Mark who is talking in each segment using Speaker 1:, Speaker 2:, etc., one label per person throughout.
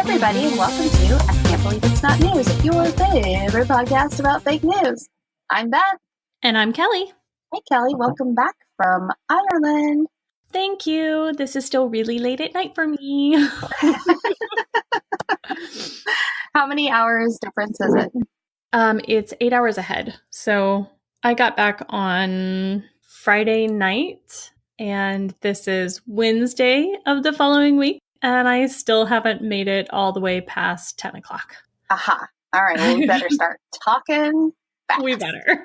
Speaker 1: everybody, and welcome to I Can't Believe It's Not News, your favorite podcast about fake news. I'm Beth.
Speaker 2: And I'm Kelly.
Speaker 1: Hey, Kelly. Welcome back from Ireland.
Speaker 2: Thank you. This is still really late at night for me.
Speaker 1: How many hours difference is it?
Speaker 2: It's 8 hours ahead. So I got back on Friday night, and this is Wednesday of the following week, and I still haven't made it all the way past 10 o'clock.
Speaker 1: Aha. All right. Well, we better start talking fast.
Speaker 2: We better.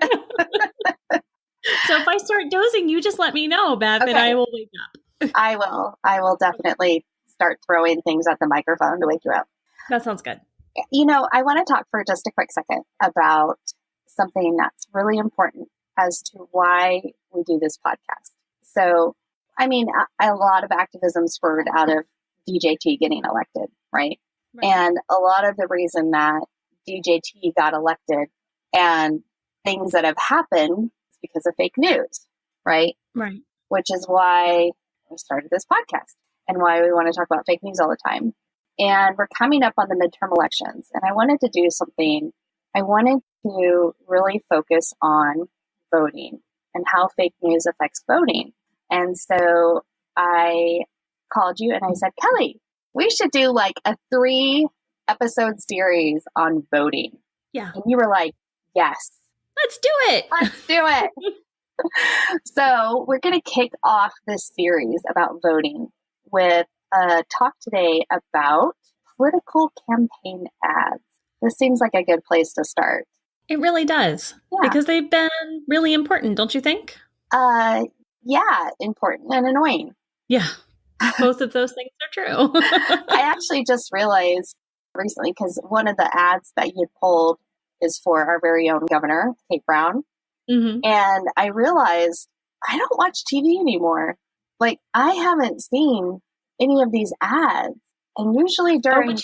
Speaker 2: So if I start dozing, you just let me know, Beth,
Speaker 1: Okay.
Speaker 2: and I will wake up.
Speaker 1: I will definitely start throwing things at the microphone to wake you up.
Speaker 2: That sounds good.
Speaker 1: You know, I want to talk for just a quick second about something that's really important as to why we do this podcast. So, I mean, a lot of activism spurred out of DJT getting elected, right? And a lot of the reason that DJT got elected and things that have happened is because of fake news, right?
Speaker 2: Right.
Speaker 1: Which is why we started this podcast and why we want to talk about fake news all the time. And we're coming up on the midterm elections, and I wanted to do something. I wanted to really focus on voting and how fake news affects voting. And so I called you and I said, Kelly, we should do like a 3-episode series on voting.
Speaker 2: Yeah.
Speaker 1: And you were like, yes.
Speaker 2: Let's do it.
Speaker 1: Let's do it. So we're going to kick off this series about voting with a talk today about political campaign ads. This seems like a good place to start.
Speaker 2: It really does.
Speaker 1: Yeah.
Speaker 2: Because they've been really important, don't you think?
Speaker 1: Yeah, important and annoying.
Speaker 2: Yeah. Both of those things are true.
Speaker 1: I actually just realized recently, because one of the ads that you pulled is for our very own governor, Kate Brown.
Speaker 2: Mm-hmm.
Speaker 1: And I realized I don't watch TV anymore. Like, I haven't seen any of these ads. And usually during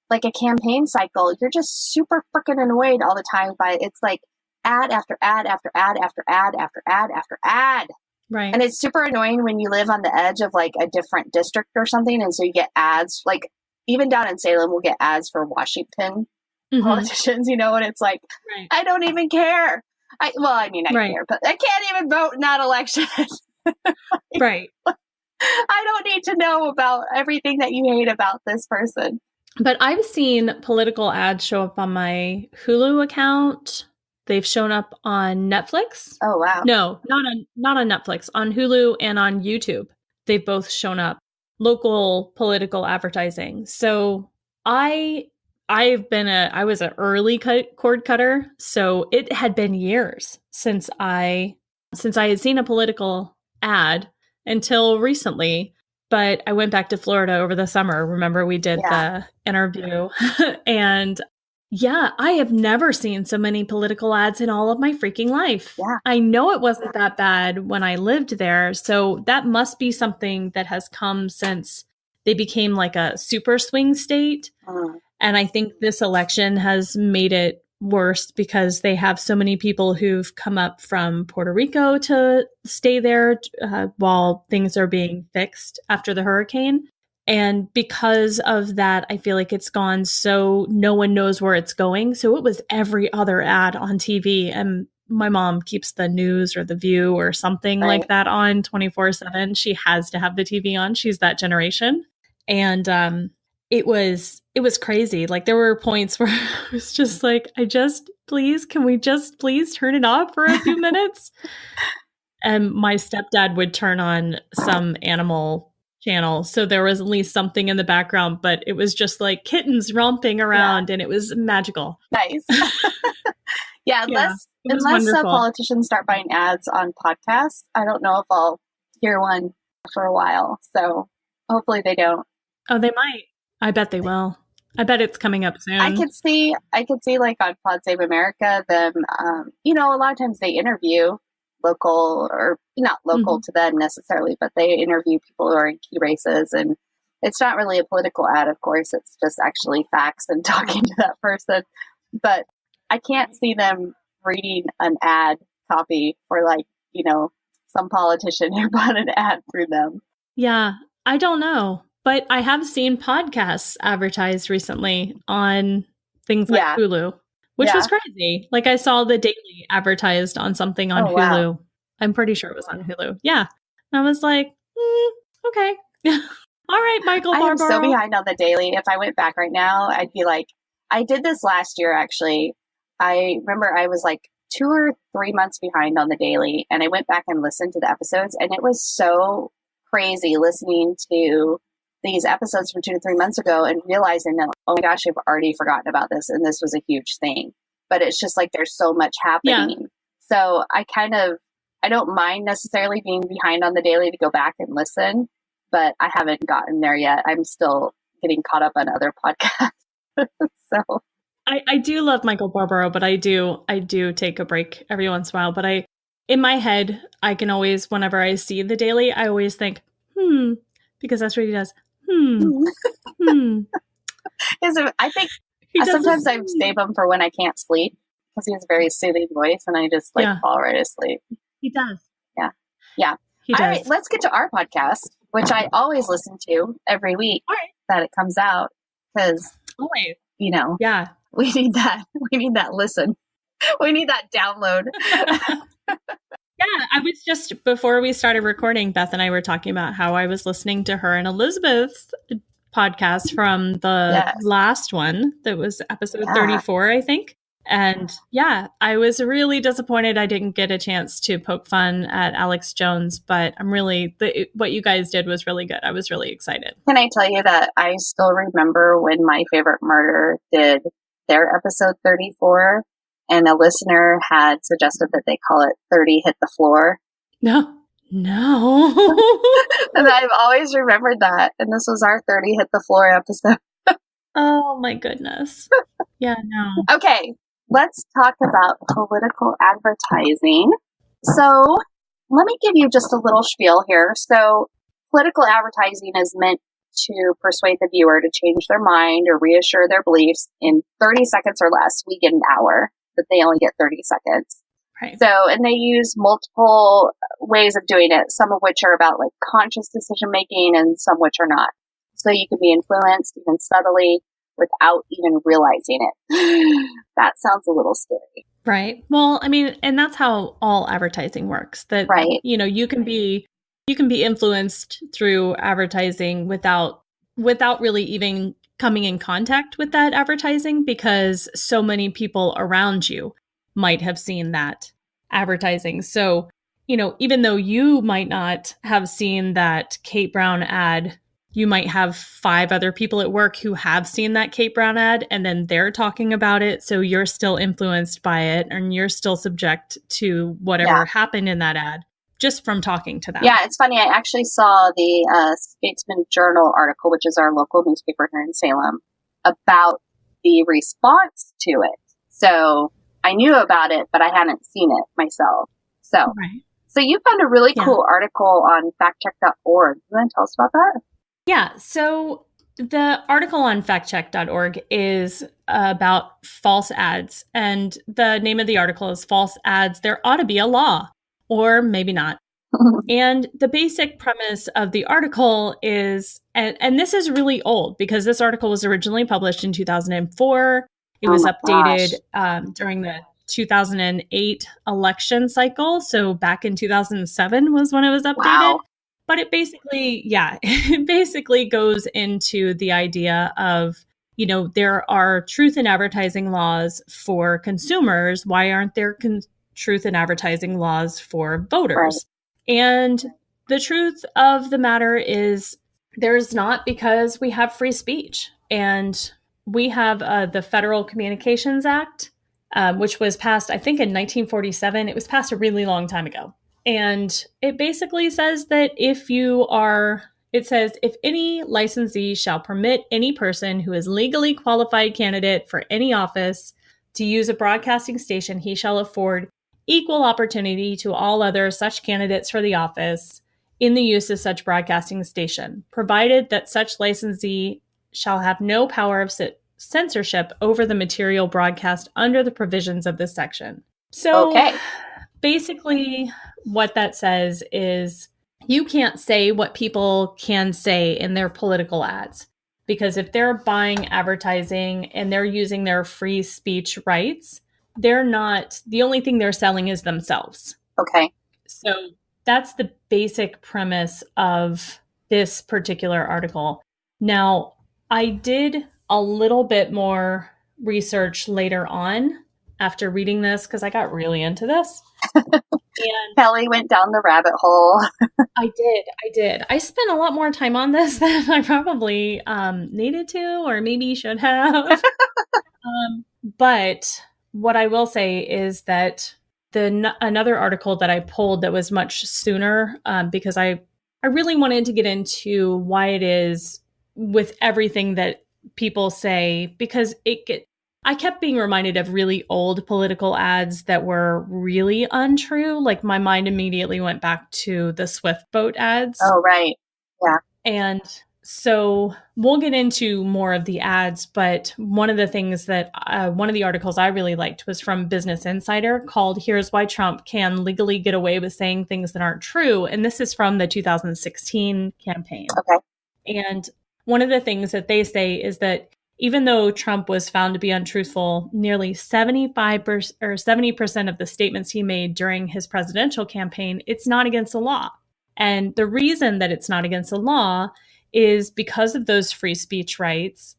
Speaker 1: like a campaign cycle, you're just super freaking annoyed all the time by it's like ad after ad after ad after ad after ad after ad.
Speaker 2: Right.
Speaker 1: And it's super annoying when you live on the edge of like a different district or something. And so you get ads, like even down in Salem, we'll get ads for Washington politicians, you know, and it's like,
Speaker 2: right.
Speaker 1: I don't even care. I care, but I can't even vote in that election.
Speaker 2: Right.
Speaker 1: I don't need to know about everything that you hate about this person.
Speaker 2: But I've seen political ads show up on my Hulu account. They've shown up on Netflix.
Speaker 1: Oh, wow.
Speaker 2: No, not on Netflix, on Hulu and on YouTube. They've both shown up. Local political advertising. So I was an early cord cutter. So it had been years since I had seen a political ad until recently. But I went back to Florida over the summer. Remember, we did the interview. And yeah, I have never seen so many political ads in all of my freaking life.
Speaker 1: Yeah.
Speaker 2: I know it wasn't that bad when I lived there. So that must be something that has come since they became like a super swing state. And I think this election has made it worse because they have so many people who've come up from Puerto Rico to stay there while things are being fixed after the hurricane. And because of that, I feel like it's gone so no one knows where it's going. So it was every other ad on TV. And my mom keeps the news or the View or something like that on 24/7. She has to have the TV on. She's that generation. And it was crazy. Like there were points where I was just like, can we just please turn it off for a few minutes? And my stepdad would turn on some animal channel. So there was at least something in the background, but it was just like kittens romping around and it was magical.
Speaker 1: Nice. Unless
Speaker 2: wonderful.
Speaker 1: Politicians start buying ads on podcasts, I don't know if I'll hear one for a while. So hopefully they don't.
Speaker 2: Oh, they might. I bet they will. I bet it's coming up soon.
Speaker 1: I could see like on Pod Save America, them, a lot of times they interview local or not local to them necessarily, but they interview people who are in key races. And it's not really a political ad, of course. It's just actually facts and talking to that person. But I can't see them reading an ad copy for like, some politician who bought an ad through them.
Speaker 2: Yeah, I don't know. But I have seen podcasts advertised recently on things like Hulu, which was crazy. Like I saw The Daily advertised on something on Hulu. Wow. I'm pretty sure it was on Hulu. Yeah. And I was like, okay. All right, Michael Barbaro.
Speaker 1: I'm so behind on The Daily. If I went back right now, I'd be like, I did this last year, actually. I remember I was like 2 or 3 months behind on The Daily, and I went back and listened to the episodes, and it was so crazy listening to these episodes from 2 to 3 months ago and realizing that, oh my gosh, I've already forgotten about this, and this was a huge thing. But it's just like there's so much happening. Yeah. So I don't mind necessarily being behind on The Daily to go back and listen, but I haven't gotten there yet. I'm still getting caught up on other podcasts. So
Speaker 2: I do love Michael Barbaro, but I do take a break every once in a while. But in my head, I can always, whenever I see The Daily, I always think, because that's what he does.
Speaker 1: I think sometimes I save him for when I can't sleep because he has a very soothing voice, and I just fall right asleep.
Speaker 2: He does.
Speaker 1: Yeah. Yeah.
Speaker 2: He does.
Speaker 1: All right, let's get to our podcast, which I always listen to every week that it comes out because,
Speaker 2: yeah,
Speaker 1: we need that. We need that listen. We need that download.
Speaker 2: Yeah, I was just, before we started recording, Beth and I were talking about how I was listening to her and Elizabeth's podcast from the last one that was episode 34, I think. And I was really disappointed I didn't get a chance to poke fun at Alex Jones, but I'm really, what you guys did was really good. I was really excited.
Speaker 1: Can I tell you that I still remember when My Favorite Murder did their episode 34, and a listener had suggested that they call it 30 Hit the Floor.
Speaker 2: No.
Speaker 1: And I've always remembered that. And this was our 30 Hit the Floor episode.
Speaker 2: Oh my goodness. Yeah, no.
Speaker 1: Okay. Let's talk about political advertising. So let me give you just a little spiel here. So political advertising is meant to persuade the viewer to change their mind or reassure their beliefs in 30 seconds or less. We get an hour, but they only get 30 seconds.
Speaker 2: Right.
Speaker 1: So, and they use multiple ways of doing it, some of which are about like conscious decision making and some which are not. So you can be influenced even subtly without even realizing it. That sounds a little scary.
Speaker 2: Right. Well, I mean, and that's how all advertising works. That, you can be influenced through advertising without really even coming in contact with that advertising, because so many people around you might have seen that advertising. So, even though you might not have seen that Kate Brown ad, you might have 5 other people at work who have seen that Kate Brown ad, and then they're talking about it. So you're still influenced by it, and you're still subject to whatever happened in that ad just from talking to them.
Speaker 1: Yeah, it's funny. I actually saw the Statesman Journal article, which is our local newspaper here in Salem, about the response to it. So I knew about it, but I hadn't seen it myself. So you found a really cool article on factcheck.org. You want to tell us about that?
Speaker 2: Yeah. So the article on factcheck.org is about false ads. And the name of the article is False Ads, There Ought to Be a Law, or maybe not. And the basic premise of the article is, and this is really old because this article was originally published in 2004. It was updated during the 2008 election cycle. So back in 2007 was when it was updated. Wow. But it basically goes into the idea of, there are truth in advertising laws for consumers. Why aren't there truth in advertising laws for voters? Right. And the truth of the matter is there's not, because we have free speech. And we have the Federal Communications Act, which was passed, I think, in 1947. It was passed a really long time ago. And it basically says that if any licensee shall permit any person who is legally qualified candidate for any office to use a broadcasting station, he shall afford equal opportunity to all other such candidates for the office in the use of such broadcasting station, provided that such licensee shall have no power of censorship over the material broadcast under the provisions of this section. So basically what that says is you can't say what people can say in their political ads. Because if they're buying advertising and they're using their free speech rights, they're not, the only thing they're selling is themselves.
Speaker 1: Okay.
Speaker 2: So that's the basic premise of this particular article. Now, I did a little bit more research later on after reading this because I got really into this.
Speaker 1: And Kelly went down the rabbit hole.
Speaker 2: I did. I spent a lot more time on this than I probably needed to or maybe should have. But what I will say is that another article that I pulled that was much sooner because I really wanted to get into why it is with everything that people say, because I kept being reminded of really old political ads that were really untrue. Like my mind immediately went back to the Swift boat ads.
Speaker 1: Oh, right. Yeah.
Speaker 2: And so we'll get into more of the ads, but one of the things that one of the articles I really liked was from Business Insider called "Here's Why Trump Can Legally Get Away with Saying Things That Aren't True." And this is from the 2016 campaign.
Speaker 1: Okay.
Speaker 2: And one of the things that they say is that even though Trump was found to be untruthful, nearly 75% or 70% of the statements he made during his presidential campaign, it's not against the law. And the reason that it's not against the law is because of those free speech rights.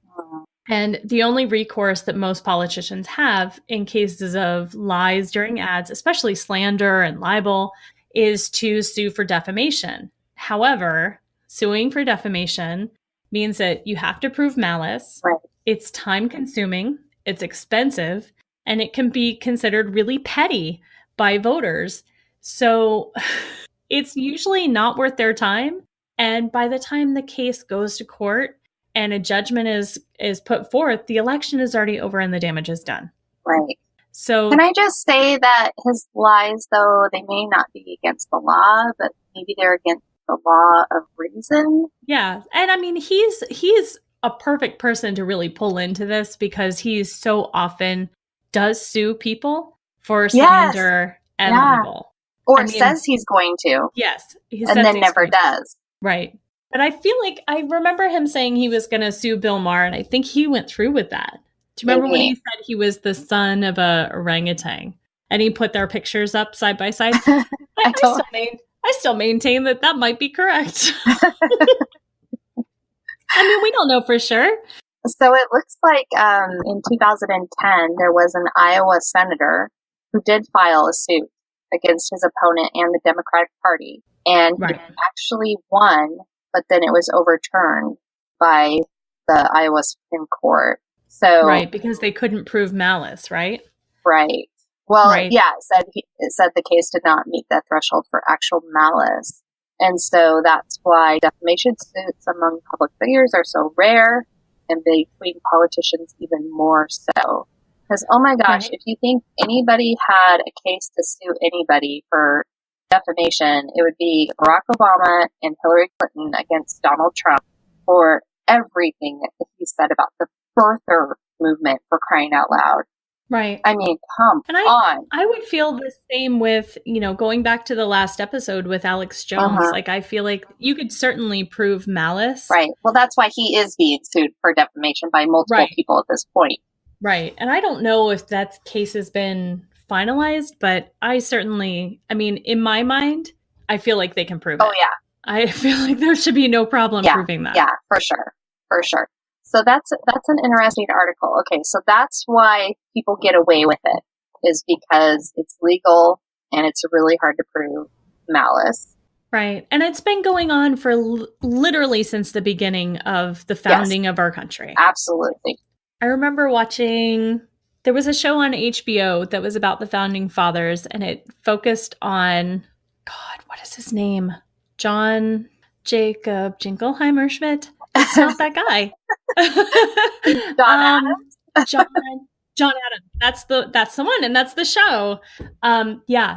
Speaker 2: And the only recourse that most politicians have in cases of lies during ads, especially slander and libel, is to sue for defamation. However, suing for defamation means that you have to prove malice.
Speaker 1: Right.
Speaker 2: It's time consuming, it's expensive, and it can be considered really petty by voters. So it's usually not worth their time. And by the time the case goes to court and a judgment is put forth, the election is already over and the damage is done.
Speaker 1: Right.
Speaker 2: So
Speaker 1: can I just say that his lies, though, they may not be against the law, but maybe they're against the law of reason.
Speaker 2: Yeah. And I mean, he's a perfect person to really pull into this because he so often does sue people for slander and libel.
Speaker 1: Or says he's going to.
Speaker 2: Yes.
Speaker 1: And then never does.
Speaker 2: Right. But I feel like I remember him saying he was going to sue Bill Maher, and I think he went through with that. Do you remember when he said he was the son of a orangutan and he put their pictures up side by side? I still maintain that might be correct. I mean, we don't know for sure.
Speaker 1: So it looks like in 2010, there was an Iowa senator who did file a suit against his opponent and the Democratic Party. And he actually won, but then it was overturned by the Iowa Supreme Court. So
Speaker 2: right, because they couldn't prove malice, right?
Speaker 1: Right. Well, yeah, it said the case did not meet that threshold for actual malice. And so that's why defamation suits among public figures are so rare, and between politicians even more so. Because, oh my gosh, if you think anybody had a case to sue anybody for defamation, it would be Barack Obama and Hillary Clinton against Donald Trump for everything that he said about the birther movement, for crying out loud.
Speaker 2: Right.
Speaker 1: I mean, come on.
Speaker 2: I would feel the same with, going back to the last episode with Alex Jones. Like, I feel like you could certainly prove malice.
Speaker 1: Right. Well, that's why he is being sued for defamation by multiple people at this point.
Speaker 2: Right. And I don't know if that case has been finalized, but in my mind, I feel like they can prove it.
Speaker 1: Oh, yeah.
Speaker 2: I feel like there should be no problem proving that.
Speaker 1: Yeah, for sure. For sure. So that's an interesting article. Okay, so that's why people get away with it, is because it's legal and it's really hard to prove malice.
Speaker 2: Right. And it's been going on for literally since the beginning of the founding of our country.
Speaker 1: Absolutely.
Speaker 2: I remember there was a show on HBO that was about the founding fathers, and it focused on, God, what is his name? John Jacob Jingleheimer Schmidt. It's not that guy.
Speaker 1: John Adams.
Speaker 2: John Adams. That's the one, and that's the show.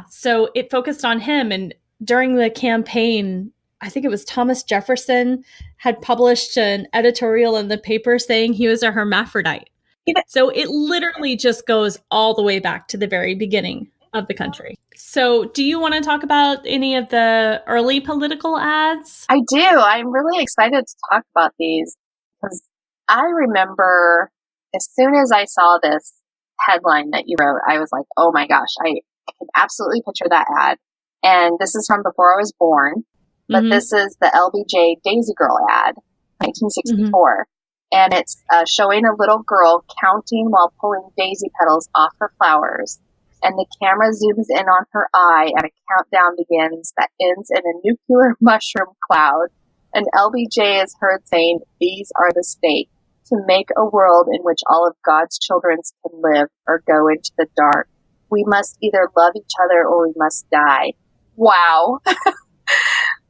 Speaker 2: So it focused on him, and during the campaign, I think it was Thomas Jefferson had published an editorial in the paper saying he was a hermaphrodite. So it literally just goes all the way back to the very beginning of the country. So do you want to talk about any of the early political ads?
Speaker 1: I do. I'm really excited to talk about these because I remember as soon as I saw this headline that you wrote, I was like, oh my gosh, I can absolutely picture that ad. And this is from before I was born, but this is the LBJ Daisy Girl ad, 1964. And it's showing a little girl counting while pulling daisy petals off her flowers. And the camera zooms in on her eye and a countdown begins that ends in a nuclear mushroom cloud. And LBJ is heard saying, "These are the stakes, to make a world in which all of God's children can live or go into the dark. We must either love each other or we must die." Wow.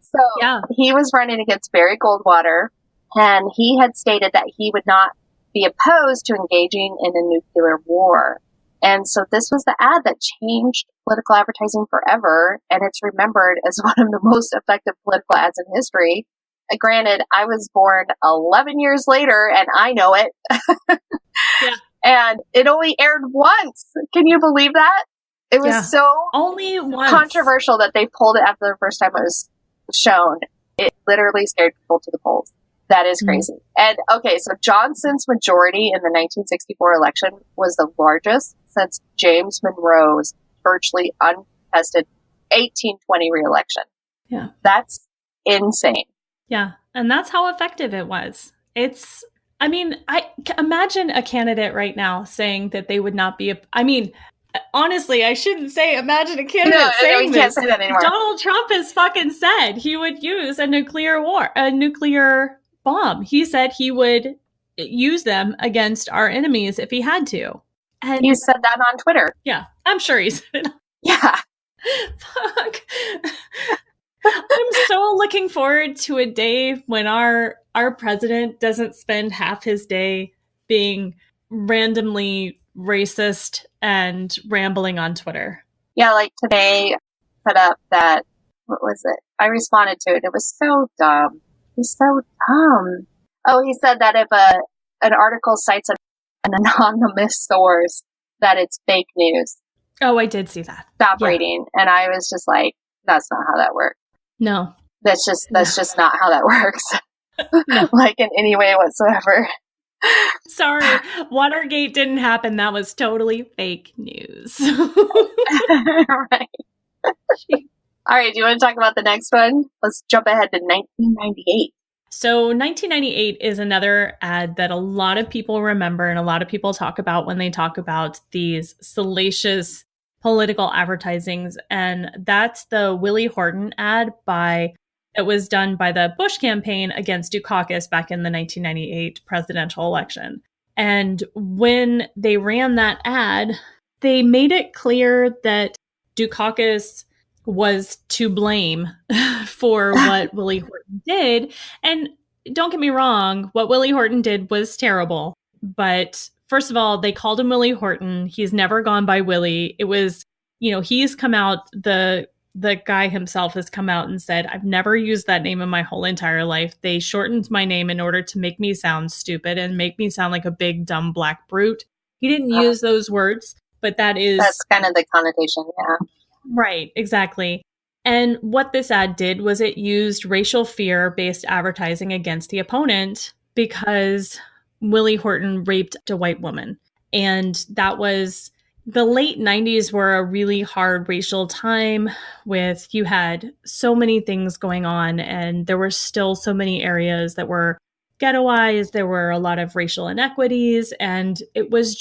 Speaker 1: So he was running against Barry Goldwater, and he had stated that he would not be opposed to engaging in a nuclear war. And so this was the ad that changed political advertising forever, and it's remembered as one of the most effective political ads in history. Granted, I was born 11 years later, and I know it. And it only aired once. Can you believe that? It was so
Speaker 2: only once
Speaker 1: controversial that they pulled it after the first time it was shown. It literally scared people to the polls. That is crazy. And okay, so Johnson's majority in the 1964 election was the largest since James Monroe's virtually uncontested 1820 reelection.
Speaker 2: Yeah.
Speaker 1: That's insane.
Speaker 2: Yeah. And that's how effective it was. I imagine a candidate right now saying that they would not be, honestly, I shouldn't say imagine a candidate saying
Speaker 1: this. Can't say that anymore.
Speaker 2: Donald Trump has fucking said he would use a nuclear bomb. He said he would use them against our enemies if he had to. And
Speaker 1: you said that on Twitter.
Speaker 2: Yeah, I'm sure he said it.
Speaker 1: Yeah.
Speaker 2: Fuck. I'm so looking forward to a day when our president doesn't spend half his day being randomly racist and rambling on Twitter.
Speaker 1: Yeah, like today, put up that, what was it? I responded to it. It was so dumb. He's so dumb. Oh, he said that if an article cites an anonymous source, that it's fake news.
Speaker 2: Oh, I did see that.
Speaker 1: Stop reading. And I was just like, that's not how that works.
Speaker 2: No.
Speaker 1: That's just not how that works. No. Like in any way whatsoever.
Speaker 2: Sorry, Watergate didn't happen. That was totally fake news.
Speaker 1: Right. All right, do you want to talk about the next one? Let's jump ahead to 1998.
Speaker 2: So 1998 is another ad that a lot of people remember and a lot of people talk about when they talk about these salacious political advertisings. And that's the Willie Horton ad that was done by the Bush campaign against Dukakis back in the 1998 presidential election. And when they ran that ad, they made it clear that Dukakis was to blame for what Willie Horton did. And don't get me wrong, what Willie Horton did was terrible. But first of all, they called him Willie Horton. He's never gone by Willie. It was, he's come out, the guy himself has come out and said, I've never used that name in my whole entire life. They shortened my name in order to make me sound stupid and make me sound like a big, dumb black brute. He didn't use those words, but that's
Speaker 1: kind of the connotation, yeah.
Speaker 2: Right, exactly. And what this ad did was it used racial fear-based advertising against the opponent because Willie Horton raped a white woman. And that was, the late 90s were a really hard racial time you had so many things going on, and there were still so many areas that were ghettoized. There were a lot of racial inequities, and it was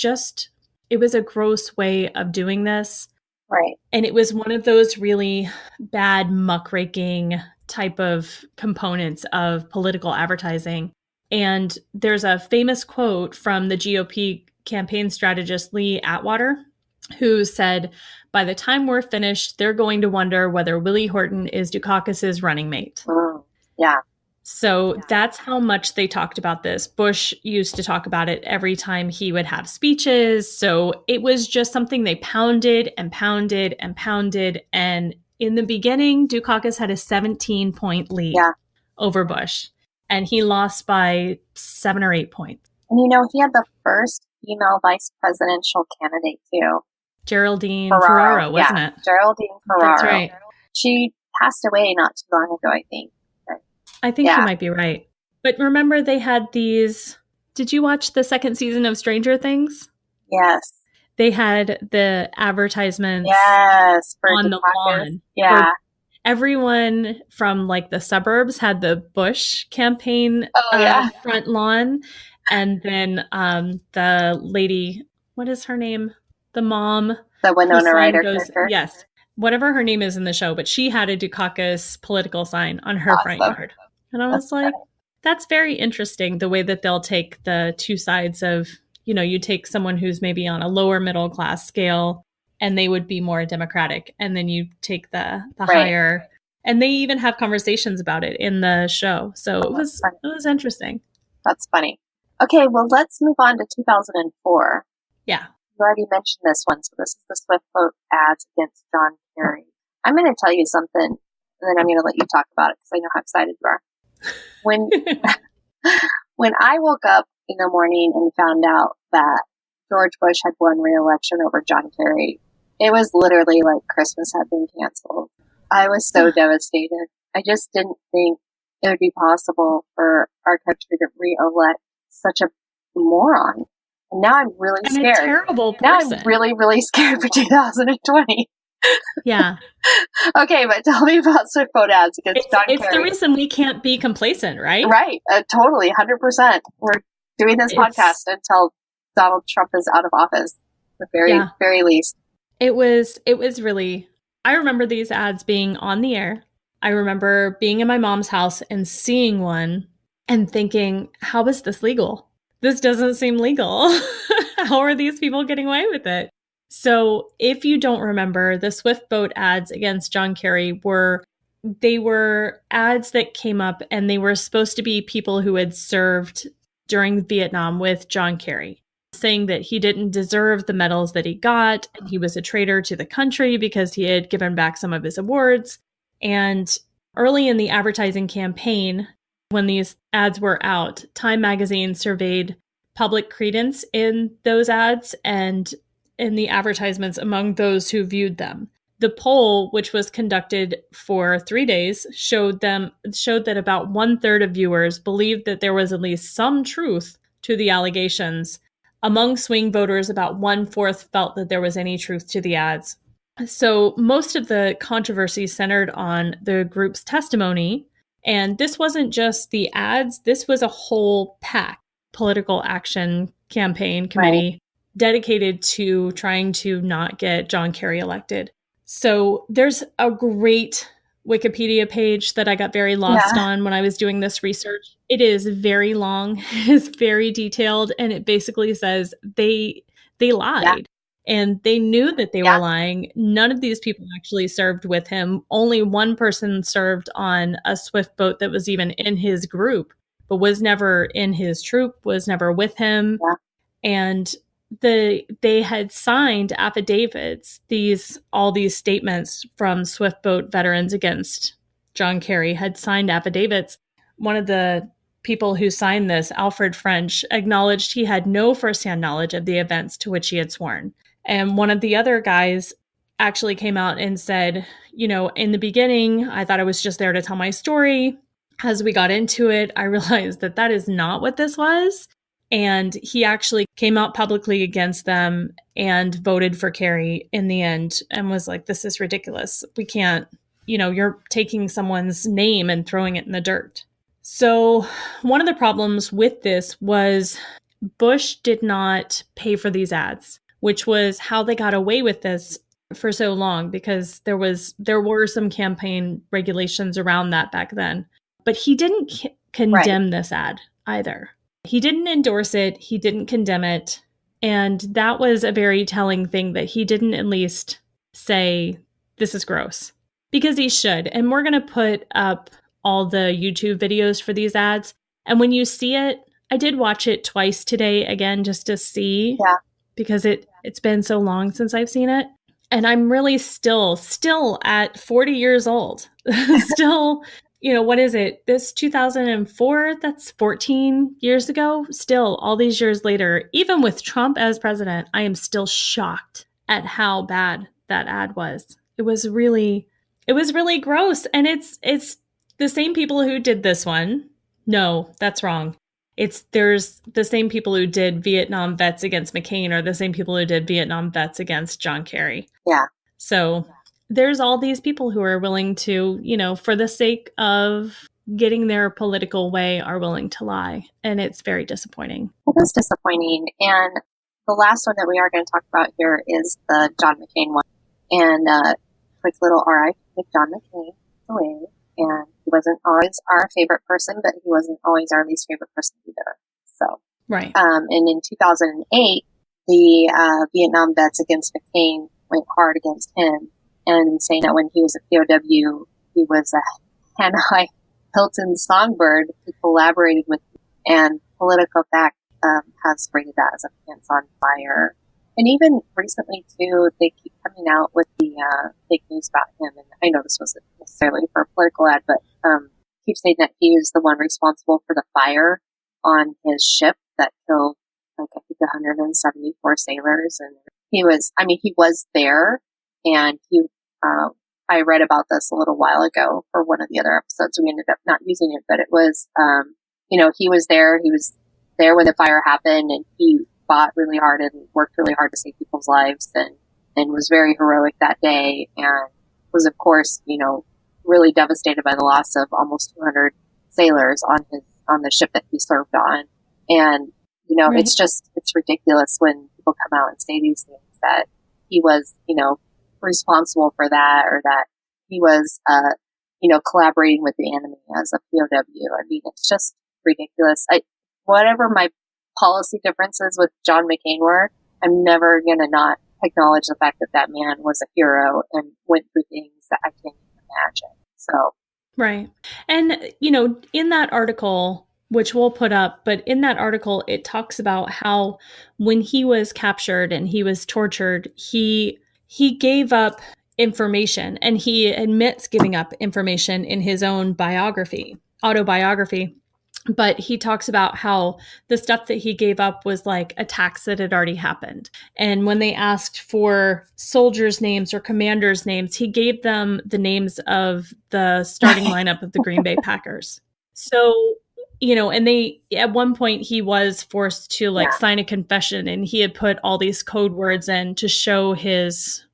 Speaker 2: a gross way of doing this.
Speaker 1: Right.
Speaker 2: And it was one of those really bad muckraking type of components of political advertising. And there's a famous quote from the GOP campaign strategist Lee Atwater, who said, by the time we're finished, they're going to wonder whether Willie Horton is Dukakis's running mate.
Speaker 1: Yeah.
Speaker 2: So that's how much they talked about this. Bush used to talk about it every time he would have speeches. So it was just something they pounded and pounded and pounded. And in the beginning, Dukakis had a 17-point lead over Bush. And he lost by 7 or 8 points.
Speaker 1: And he had the first female vice presidential candidate too.
Speaker 2: Geraldine Ferraro, wasn't it?
Speaker 1: Geraldine Ferraro.
Speaker 2: That's right.
Speaker 1: She passed away not too long ago, I think.
Speaker 2: I think you might be right. But remember, they had these. Did you watch the second season of Stranger Things?
Speaker 1: Yes.
Speaker 2: They had the advertisements on the lawn.
Speaker 1: Yeah.
Speaker 2: Everyone from like the suburbs had the Bush campaign front lawn. And then the lady, what is her name? The mom.
Speaker 1: The Winona Ryder character.
Speaker 2: Yes. Whatever her name is in the show, but she had a Dukakis political sign on her front yard. And I was like, that's very interesting, the way that they'll take the two sides of, you know, you take someone who's maybe on a lower middle class scale and they would be more democratic. And then you take the higher, and they even have conversations about it in the show. So it was interesting.
Speaker 1: That's funny. Okay, well, let's move on to 2004.
Speaker 2: Yeah.
Speaker 1: You already mentioned this one. So this is the Swift Boat ads against John Kerry. I'm going to tell you something, and then I'm going to let you talk about it because I know how excited you are. When I woke up in the morning and found out that George Bush had won re-election over John Kerry, it was literally like Christmas had been canceled. I was so devastated. I just didn't think it would be possible for our country to re-elect such a moron. And now I'm really scared.
Speaker 2: A terrible person.
Speaker 1: Now I'm really, really scared for 2020.
Speaker 2: Yeah.
Speaker 1: Okay, but tell me about Swift Boat ads against John Kerry.
Speaker 2: It's the reason we can't be complacent, right?
Speaker 1: Right. Totally. 100%. We're doing this podcast until Donald Trump is out of office, at the very least. It was
Speaker 2: really, I remember these ads being on the air. I remember being in my mom's house and seeing one and thinking, how is this legal? This doesn't seem legal. How are these people getting away with it? So if you don't remember, the Swift Boat ads against John Kerry were ads that came up, and they were supposed to be people who had served during Vietnam with John Kerry, saying that he didn't deserve the medals that he got, and he was a traitor to the country because he had given back some of his awards. And early in the advertising campaign, when these ads were out, Time magazine surveyed public credence in those ads and in the advertisements among those who viewed them. The poll, which was conducted for 3 days, showed that about 1/3 of viewers believed that there was at least some truth to the allegations. Among swing voters, about 1/4 felt that there was any truth to the ads. So most of the controversy centered on the group's testimony. And this wasn't just the ads. This was a whole PAC, political action campaign committee, dedicated to trying to not get John Kerry elected. So there's a great Wikipedia page that I got very lost on when I was doing this research. It is very long, it's very detailed, and it basically says they lied. And they knew that they were lying. None of these people actually served with him. Only one person served on a Swift boat that was even in his group, but was never in his troop, was never with him. And they had signed affidavits. All these statements from Swift boat veterans against John Kerry had signed affidavits. One of the people who signed this, Alfred French, acknowledged he had no firsthand knowledge of the events to which he had sworn. And one of the other guys actually came out and said, you know, in the beginning, I thought I was just there to tell my story. As we got into it, I realized that that is not what this was. And he actually came out publicly against them and voted for Kerry in the end and was like, this is ridiculous. We can't, you know, you're taking someone's name and throwing it in the dirt. So one of the problems with this was Bush did not pay for these ads, which was how they got away with this for so long, because there were some campaign regulations around that back then. But he didn't condemn this ad either. He didn't endorse it. He didn't condemn it. And that was a very telling thing, that he didn't at least say, this is gross, because he should. And we're going to put up all the YouTube videos for these ads. And when you see it, I did watch it twice today again, just to see, because it's been so long since I've seen it. And I'm really still at 40 years old, still, you know, what is it? This 2004, that's 14 years ago. Still, all these years later, even with Trump as president, I am still shocked at how bad that ad was. It was really gross. And it's the same people who did this one. No, that's wrong. There's the same people who did Vietnam vets against McCain are the same people who did Vietnam vets against John Kerry.
Speaker 1: Yeah.
Speaker 2: So there's all these people who are willing to, for the sake of getting their political way, are willing to lie. And it's very disappointing.
Speaker 1: It is disappointing. And the last one that we are going to talk about here is the John McCain one. And quick little RIP to John McCain away. And he wasn't always our favorite person, but he wasn't always our least favorite person either. So,
Speaker 2: right.
Speaker 1: And in 2008, the Vietnam vets against McCain went hard against him, and saying that when he was a POW, he was a Hanoi Hilton songbird who collaborated with him. And Political Fact has rated that as a pants on fire. And even recently, too, they keep coming out with the fake news about him. And I know this wasn't necessarily for a political ad, but keep saying that he was the one responsible for the fire on his ship that killed, I think, 174 sailors. And he was there. And I read about this a little while ago for one of the other episodes. We ended up not using it, but it was, he was there. He was there when the fire happened, and he fought really hard and worked really hard to save people's lives, and was very heroic that day, and was, of course, really devastated by the loss of almost 200 sailors on the ship that he served on. And,
Speaker 2: Right.
Speaker 1: it's ridiculous when people come out and say these things, that he was, responsible for that, or that he was, collaborating with the enemy as a POW. I mean, it's just ridiculous. Whatever my policy differences with John McCain were, I'm never going to not acknowledge the fact that that man was a hero and went through things that I can't even imagine. So.
Speaker 2: Right. And, in that article, which we'll put up, but in that article, it talks about how when he was captured and he was tortured, he gave up information, and he admits giving up information in his own autobiography. But he talks about how the stuff that he gave up was like attacks that had already happened. And when they asked for soldiers' names or commanders' names, he gave them the names of the starting lineup of the Green Bay Packers. So, and at one point he was forced to sign a confession, and he had put all these code words in to show his,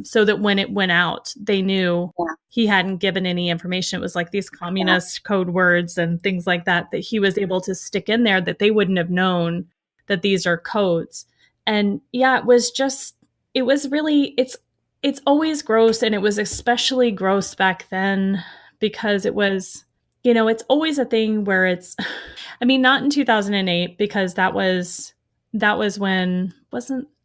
Speaker 2: so that when it went out, they knew he hadn't given any information. It was like these communist code words and things like that he was able to stick in there, that they wouldn't have known that these are codes. And it was really, it's always gross. And it was especially gross back then because it was, it's always a thing where it's, not in 2008, because that was when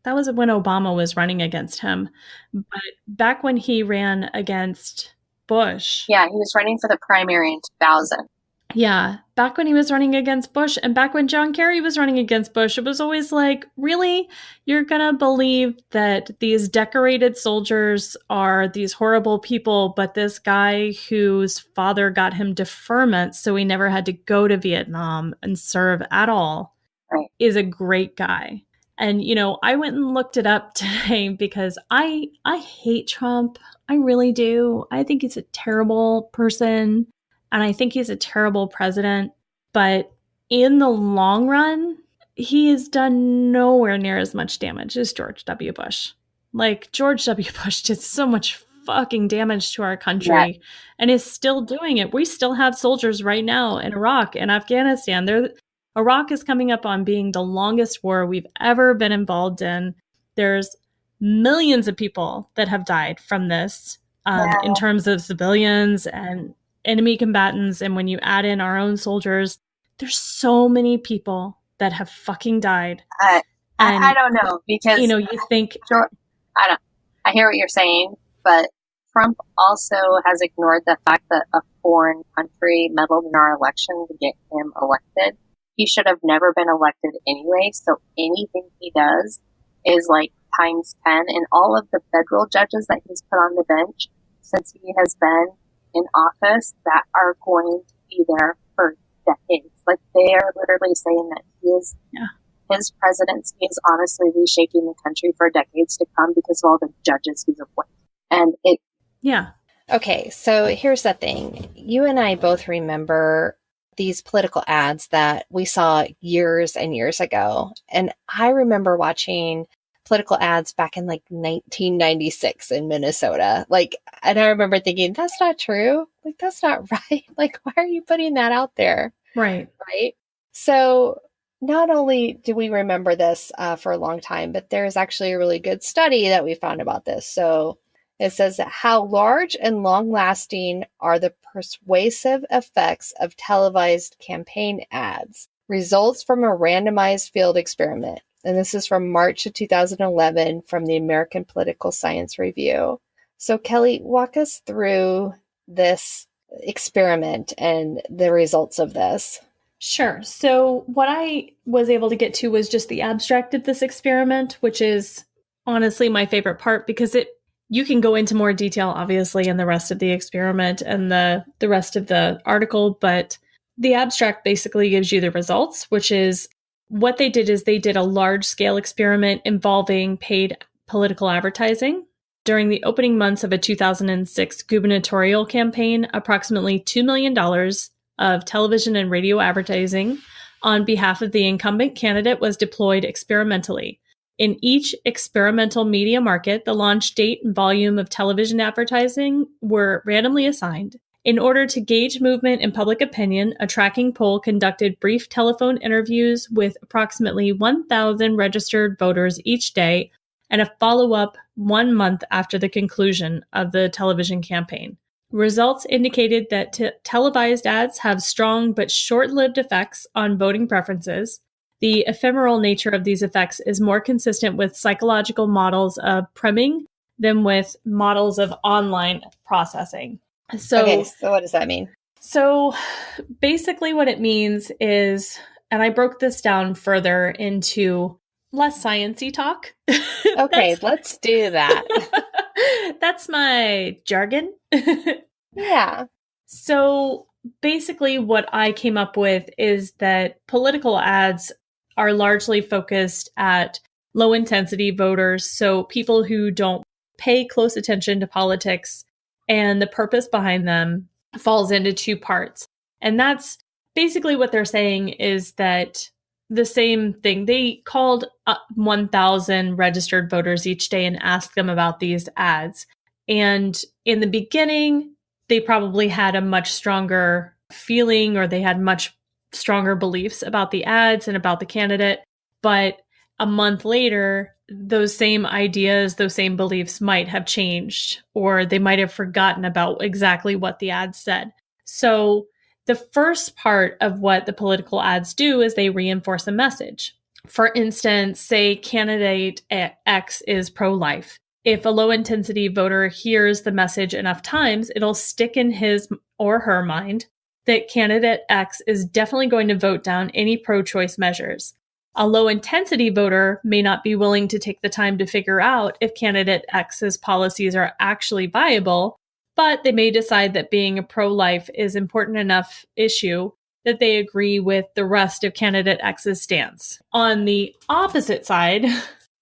Speaker 2: Obama was running against him. But back when he ran against Bush.
Speaker 1: Yeah, he was running for the primary in 2000.
Speaker 2: Yeah, back when he was running against Bush, and back when John Kerry was running against Bush, it was always like, really? You're going to believe that these decorated soldiers are these horrible people, but this guy whose father got him deferment, so he never had to go to Vietnam and serve at all, is a great guy. And, I went and looked it up today because I hate Trump. I really do. I think he's a terrible person, and I think he's a terrible president. But in the long run, he has done nowhere near as much damage as George W. Bush. Like, George W. Bush did so much fucking damage to our country and is still doing it. We still have soldiers right now in Iraq and Afghanistan. Iraq is coming up on being the longest war we've ever been involved in. There's millions of people that have died from this in terms of civilians and enemy combatants. And when you add in our own soldiers, there's so many people that have fucking died.
Speaker 1: I don't know, because
Speaker 2: you think
Speaker 1: I hear what you're saying, but Trump also has ignored the fact that a foreign country meddled in our election to get him elected. He should have never been elected anyway, so anything he does is like times 10. And all of the federal judges that he's put on the bench since he has been in office that are going to be there for decades. Like, they are literally saying that he is his presidency is honestly reshaping the country for decades to come because of all the judges he's appointed. And it...
Speaker 2: Yeah.
Speaker 3: Okay, so here's the thing. You and I both remember these political ads that we saw years and years ago. And I remember watching political ads back in like 1996 in Minnesota. And I remember thinking, that's not true. Like, that's not right. Like, why are you putting that out there?
Speaker 2: Right.
Speaker 3: Right. So not only do we remember this for a long time, but there's actually a really good study that we found about this. So it says that how large and long-lasting are the persuasive effects of televised campaign ads? Results from a randomized field experiment. And this is from March of 2011 from the American Political Science Review. So Kelly, walk us through this experiment and the results of this.
Speaker 2: Sure. So what I was able to get to was just the abstract of this experiment, which is honestly my favorite part because you can go into more detail, obviously, in the rest of the experiment and the rest of the article, but the abstract basically gives you the results, which is what they did is they did a large-scale experiment involving paid political advertising. During the opening months of a 2006 gubernatorial campaign, approximately $2 million of television and radio advertising on behalf of the incumbent candidate was deployed experimentally. In each experimental media market, the launch date and volume of television advertising were randomly assigned. In order to gauge movement in public opinion, a tracking poll conducted brief telephone interviews with approximately 1,000 registered voters each day and a follow-up 1 month after the conclusion of the television campaign. Results indicated that televised ads have strong but short-lived effects on voting preferences. The ephemeral nature of these effects is more consistent with psychological models of priming than with models of online processing.
Speaker 3: So what does that mean?
Speaker 2: So basically what it means is, and I broke this down further into less sciencey talk.
Speaker 3: Okay, let's do that.
Speaker 2: That's my jargon.
Speaker 3: Yeah.
Speaker 2: So basically what I came up with is that political ads are largely focused at low intensity voters. So people who don't pay close attention to politics, and the purpose behind them falls into two parts. And that's basically what they're saying is that the same thing. They called 1,000 registered voters each day and asked them about these ads. And in the beginning, they probably had a much stronger feeling, or they had much stronger beliefs about the ads and about the candidate. But a month later, those same ideas, those same beliefs might have changed, or they might have forgotten about exactly what the ads said. So the first part of what the political ads do is they reinforce a message. For instance, say candidate X is pro-life. If a low-intensity voter hears the message enough times, it'll stick in his or her mind that candidate X is definitely going to vote down any pro-choice measures. A low-intensity voter may not be willing to take the time to figure out if candidate X's policies are actually viable, but they may decide that being a pro-life is an important enough issue that they agree with the rest of candidate X's stance. On the opposite side,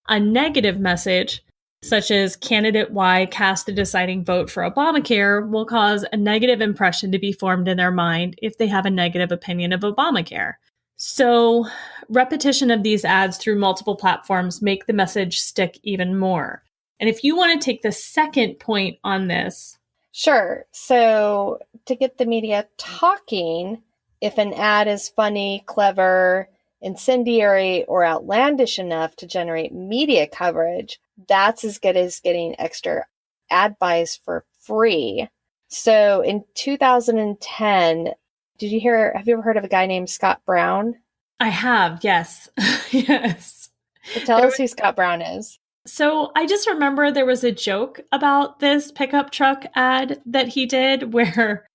Speaker 2: a negative message, such as candidate Y cast the deciding vote for Obamacare, will cause a negative impression to be formed in their mind if they have a negative opinion of Obamacare. So repetition of these ads through multiple platforms make the message stick even more. And if you want to take the second point on this.
Speaker 3: Sure. So to get the media talking, if an ad is funny, clever, incendiary, or outlandish enough to generate media coverage, that's as good as getting extra ad buys for free. So in 2010, have you ever heard of a guy named Scott Brown?
Speaker 2: I have, yes. Yes.
Speaker 3: So tell us who Scott Brown is.
Speaker 2: So I just remember there was a joke about this pickup truck ad that he did where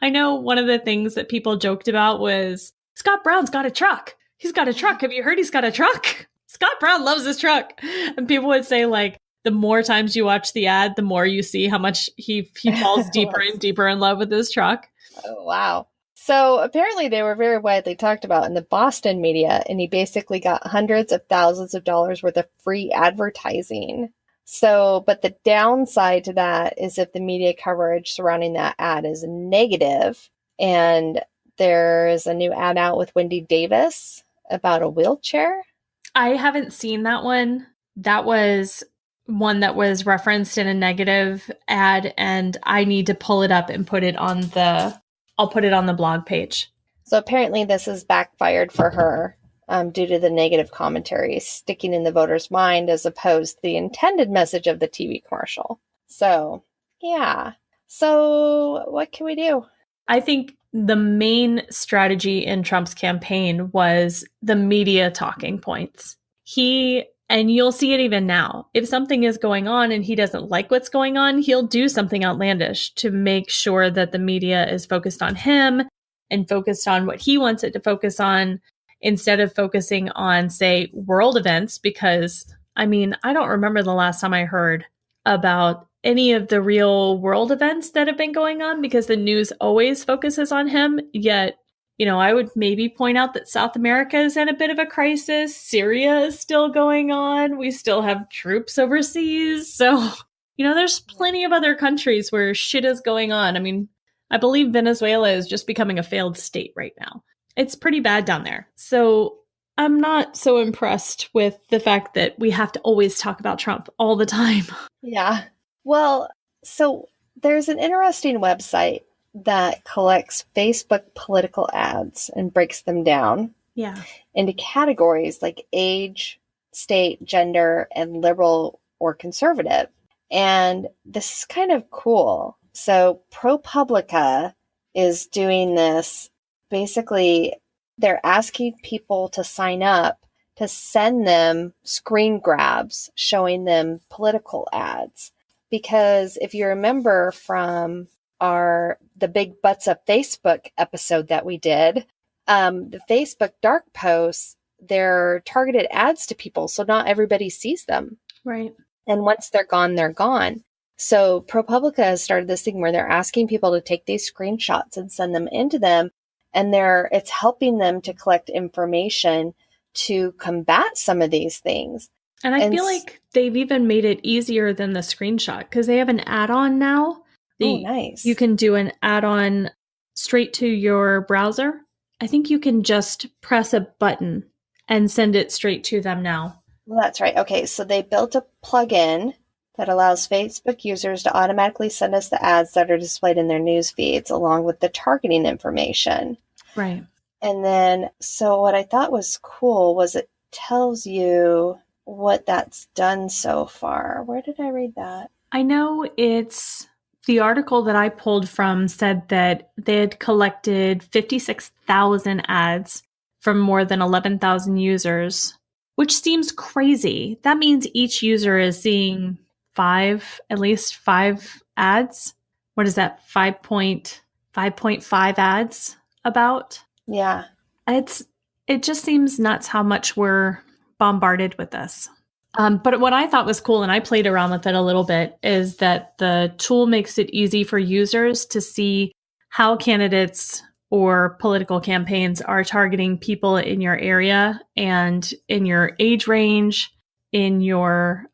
Speaker 2: I know one of the things that people joked about was, Scott Brown's got a truck. He's got a truck. Have you heard he's got a truck? Scott Brown loves his truck. And people would say, like, the more times you watch the ad, the more you see how much he falls deeper and deeper in love with his truck.
Speaker 3: Oh, wow. So apparently they were very widely talked about in the Boston media, and he basically got hundreds of thousands of dollars worth of free advertising. So, but the downside to that is if the media coverage surrounding that ad is negative, and there's a new ad out with Wendy Davis about a wheelchair.
Speaker 2: I haven't seen that one. That was one that was referenced in a negative ad, and I need to pull it up and put it on I'll put it on the blog page.
Speaker 3: So apparently this has backfired for her due to the negative commentary sticking in the voter's mind as opposed to the intended message of the TV commercial. So, yeah. So what can we do?
Speaker 2: I think the main strategy in Trump's campaign was the media talking points. And you'll see it even now. If something is going on and he doesn't like what's going on, he'll do something outlandish to make sure that the media is focused on him and focused on what he wants it to focus on instead of focusing on, say, world events. Because, I mean, I don't remember the last time I heard about any of the real world events that have been going on because the news always focuses on him. Yet, I would maybe point out that South America is in a bit of a crisis. Syria is still going on. We still have troops overseas. So, there's plenty of other countries where shit is going on. I mean, I believe Venezuela is just becoming a failed state right now. It's pretty bad down there. So I'm not so impressed with the fact that we have to always talk about Trump all the time.
Speaker 3: Yeah. Well, so there's an interesting website that collects Facebook political ads and breaks them down into categories like age, state, gender, and liberal or conservative. And this is kind of cool. So ProPublica is doing this. Basically, they're asking people to sign up to send them screen grabs showing them political ads. Because if you remember from the Big Butts of Facebook episode that we did, the Facebook dark posts, they're targeted ads to people, so not everybody sees them.
Speaker 2: Right.
Speaker 3: And once they're gone, they're gone. So ProPublica has started this thing where they're asking people to take these screenshots and send them into them, and it's helping them to collect information to combat some of these things.
Speaker 2: And I feel like they've even made it easier than the screenshot because they have an add-on now.
Speaker 3: Nice.
Speaker 2: You can do an add-on straight to your browser. I think you can just press a button and send it straight to them now.
Speaker 3: Well, that's right. Okay, so they built a plugin that allows Facebook users to automatically send us the ads that are displayed in their news feeds along with the targeting information.
Speaker 2: Right.
Speaker 3: And then, so what I thought was cool was it tells you what that's done so far. Where did I read that?
Speaker 2: I know the article that I pulled from said that they had collected 56,000 ads from more than 11,000 users, which seems crazy. That means each user is seeing at least five ads. What is that? 5.5 ads about?
Speaker 3: Yeah.
Speaker 2: It just seems nuts how much we're bombarded with this. But what I thought was cool, and I played around with it a little bit, is that the tool makes it easy for users to see how candidates or political campaigns are targeting people in your area and in your age range, in your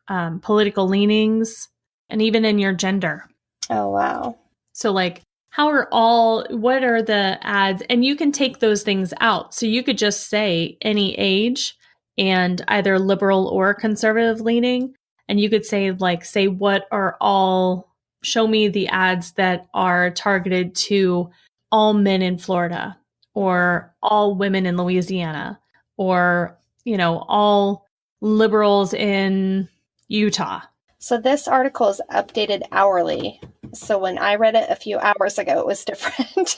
Speaker 2: political leanings, and even in your gender.
Speaker 3: Oh, wow.
Speaker 2: So like, what are the ads? And you can take those things out. So you could just say any age and either liberal or conservative leaning. And you could say show me the ads that are targeted to all men in Florida or all women in Louisiana or, all liberals in Utah.
Speaker 3: So this article is updated hourly. So when I read it a few hours ago, it was different.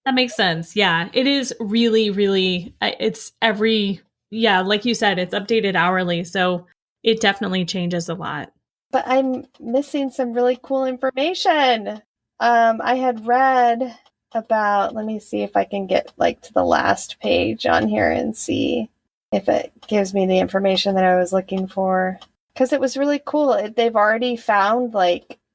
Speaker 2: That makes sense. Yeah, it is really, really, like you said, it's updated hourly. So it definitely changes a lot.
Speaker 3: But I'm missing some really cool information. I had read about, let me see if I can get to the last page on here and see if it gives me the information that I was looking for. Because it was really cool. They've already found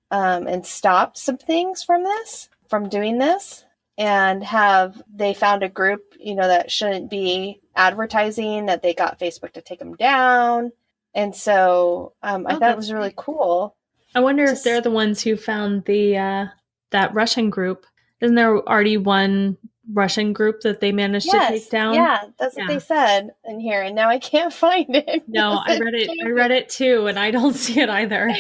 Speaker 3: and stopped some things from doing this. and have they found a group, that shouldn't be advertising, that they got Facebook to take them down. And so I thought it was really cool.
Speaker 2: I wonder if they're the ones who found the that Russian group. Isn't there already one Russian group that they managed to take down?
Speaker 3: Yeah, that's what they said in here, and now I can't find it.
Speaker 2: No, I read it. I read it too, and I don't see it either.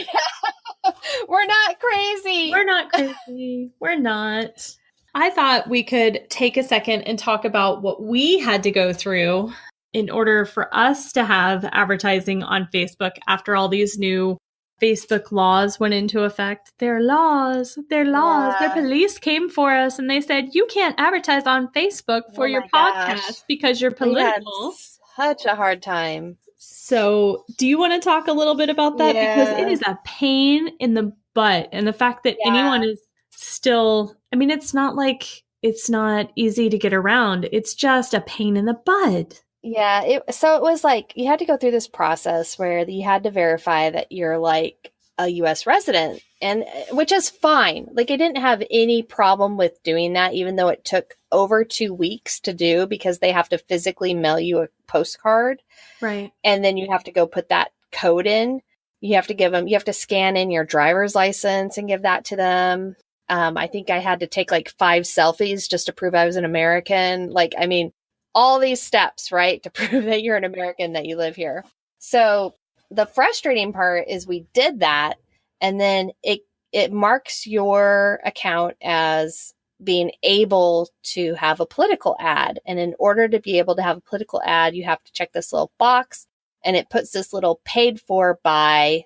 Speaker 3: We're not crazy.
Speaker 2: We're not crazy. We're not. I thought we could take a second and talk about what we had to go through in order for us to have advertising on Facebook after all these new Facebook laws went into effect. They're laws. The police came for us and they said, you can't advertise on Facebook for your podcast because you're political.
Speaker 3: Such a hard time.
Speaker 2: So do you want to talk a little bit about that? Yeah. Because it is a pain in the butt. And the fact that anyone is still, it's not like it's not easy to get around. It's just a pain in the butt.
Speaker 3: Yeah. So it was like you had to go through this process where you had to verify that you're like a U.S. resident, and which is fine. Like I didn't have any problem with doing that, even though it took over 2 weeks to do because they have to physically mail you a postcard.
Speaker 2: Right.
Speaker 3: And then you have to go put that code in. You have to scan in your driver's license and give that to them. I think I had to take like 5 selfies just to prove I was an American. All these steps, right, to prove that you're an American, that you live here. So the frustrating part is we did that, and then it marks your account as being able to have a political ad. And in order to be able to have a political ad, you have to check this little box, and it puts this little paid for by,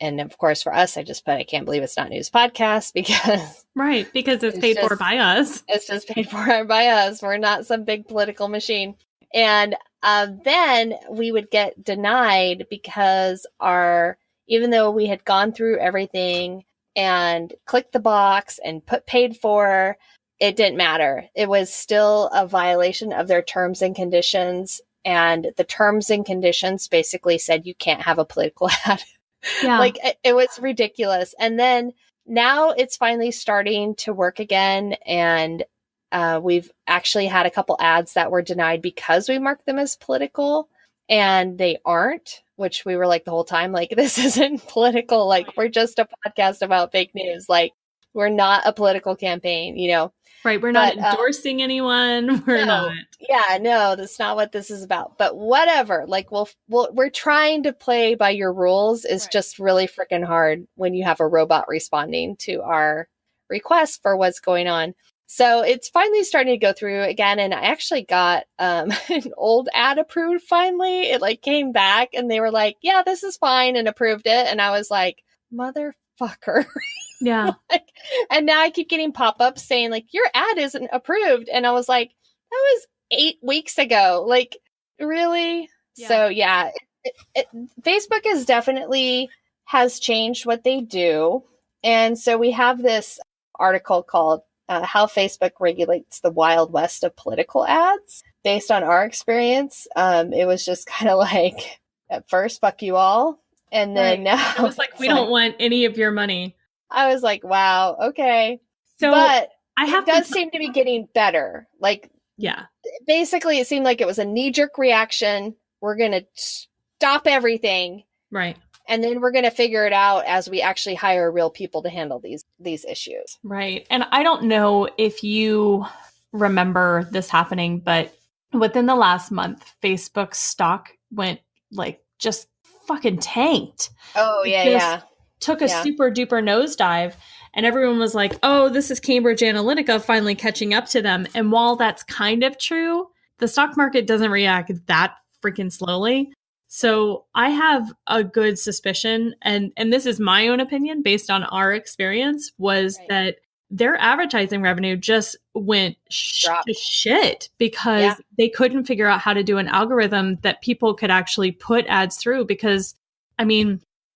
Speaker 3: and of course for us, I just put, I can't believe it's not news podcast because.
Speaker 2: Right. Because it's paid for by us.
Speaker 3: It's just paid for by us. We're not some big political machine. And then we would get denied because even though we had gone through everything and clicked the box and put paid for, it didn't matter. It was still a violation of their terms and conditions. And the terms and conditions basically said you can't have a political ad.
Speaker 2: Yeah.
Speaker 3: It was ridiculous. And then now it's finally starting to work again. And we've actually had a couple ads that were denied because we marked them as political, and they aren't, which we were like the whole time, like, this isn't political. Like, we're just a podcast about fake news. Like, we're not a political campaign,
Speaker 2: Right. We're not endorsing anyone. We're not.
Speaker 3: Yeah, no, that's not what this is about. But whatever. Like, we're trying to play by your rules. It's just really freaking hard when you have a robot responding to our request for what's going on. So it's finally starting to go through again. And I actually got an old ad approved finally. It came back and they were like, yeah, this is fine, and approved it. And I was like, motherfucker.
Speaker 2: Yeah.
Speaker 3: And now I keep getting pop-ups saying your ad isn't approved. And I was like, that was 8 weeks ago. Like, really? Yeah. So yeah, Facebook is definitely has changed what they do. And so we have this article called How Facebook Regulates the Wild West of Political Ads. Based on our experience, it was just kind of like, at first, fuck you all. And then now
Speaker 2: it was like, we don't want any of your money.
Speaker 3: I was like, wow, okay. But it does seem to be getting better.
Speaker 2: Yeah.
Speaker 3: Basically, it seemed like it was a knee-jerk reaction. We're going to stop everything.
Speaker 2: Right.
Speaker 3: And then we're going to figure it out as we actually hire real people to handle these issues.
Speaker 2: Right. And I don't know if you remember this happening, but within the last month, Facebook's stock went just fucking tanked.
Speaker 3: Oh, yeah.
Speaker 2: Took a super duper nosedive, and everyone was like, oh, this is Cambridge Analytica finally catching up to them. And while that's kind of true, the stock market doesn't react that freaking slowly. So I have a good suspicion, and this is my own opinion based on our experience, was that their advertising revenue just went to shit because they couldn't figure out how to do an algorithm that people could actually put ads through. Because,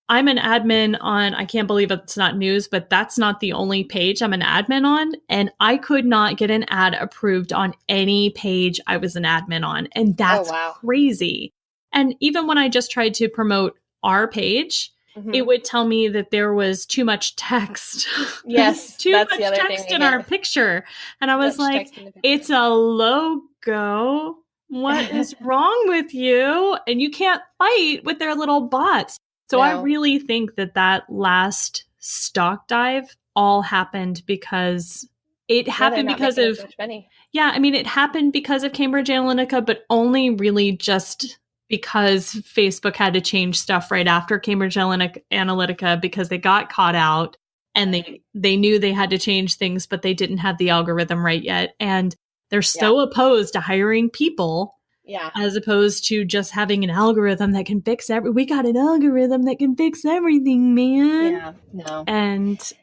Speaker 2: I'm an admin on, I can't believe it's not news, but that's not the only page I'm an admin on. And I could not get an ad approved on any page I was an admin on. And that's crazy. And even when I just tried to promote our page, it would tell me that there was too much text.
Speaker 3: Yes.
Speaker 2: Too
Speaker 3: that's
Speaker 2: much
Speaker 3: the other
Speaker 2: text
Speaker 3: thing
Speaker 2: in our picture. And I was like, it's a logo. What is wrong with you? And you can't fight with their little bots. So I really think that last stock dive all happened because it happened because of, it happened because of Cambridge Analytica, but only really just because Facebook had to change stuff right after Cambridge Analytica because they got caught out and they knew they had to change things, but they didn't have the algorithm right yet. And they're so opposed to hiring people.
Speaker 3: Yeah.
Speaker 2: As opposed to just having an algorithm that can fix we got an algorithm that can fix everything, man.
Speaker 3: Yeah. No.
Speaker 2: And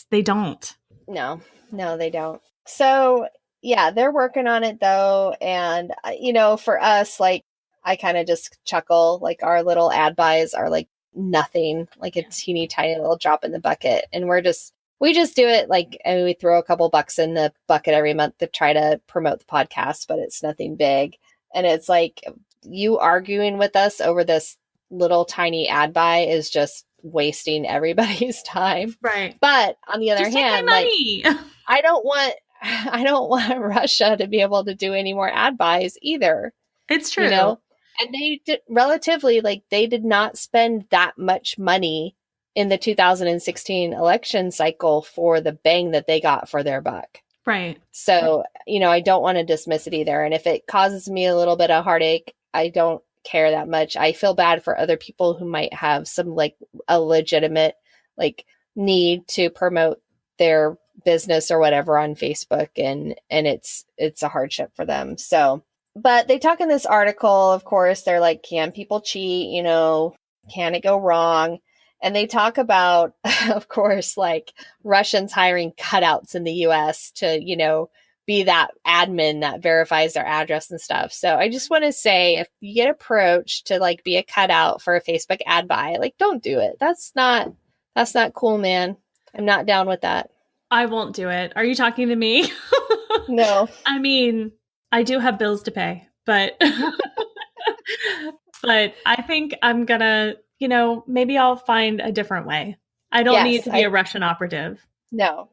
Speaker 2: they don't.
Speaker 3: No, they don't. So yeah, they're working on it though. And, for us, like, I kind of just chuckle, like our little ad buys are like nothing, like a teeny tiny little drop in the bucket. And we just do it like, and we throw a couple bucks in the bucket every month to try to promote the podcast, but it's nothing big. And it's like you arguing with us over this little tiny ad buy is just wasting everybody's time.
Speaker 2: Right.
Speaker 3: But on the other
Speaker 2: just
Speaker 3: hand,
Speaker 2: like
Speaker 3: I don't want Russia to be able to do any more ad buys either.
Speaker 2: It's true.
Speaker 3: And they did relatively, like, they did not spend that much money in the 2016 election cycle for the bang that they got for their buck.
Speaker 2: Right.
Speaker 3: So, I don't want to dismiss it either. And if it causes me a little bit of heartache, I don't care that much. I feel bad for other people who might have some, like, a legitimate, like, need to promote their business or whatever on Facebook. And it's a hardship for them. So, but they talk in this article, of course, they're like, can people cheat? Can it go wrong? And they talk about, of course, like Russians hiring cutouts in the US to, be that admin that verifies their address and stuff. So I just want to say, if you get approached to like be a cutout for a Facebook ad buy, like, don't do it. That's not cool, man. I'm not down with that.
Speaker 2: I won't do it. Are you talking to me?
Speaker 3: No.
Speaker 2: I mean, I do have bills to pay, but I think I'm gonna, maybe I'll find a different way. I don't need to be a Russian operative.
Speaker 3: No.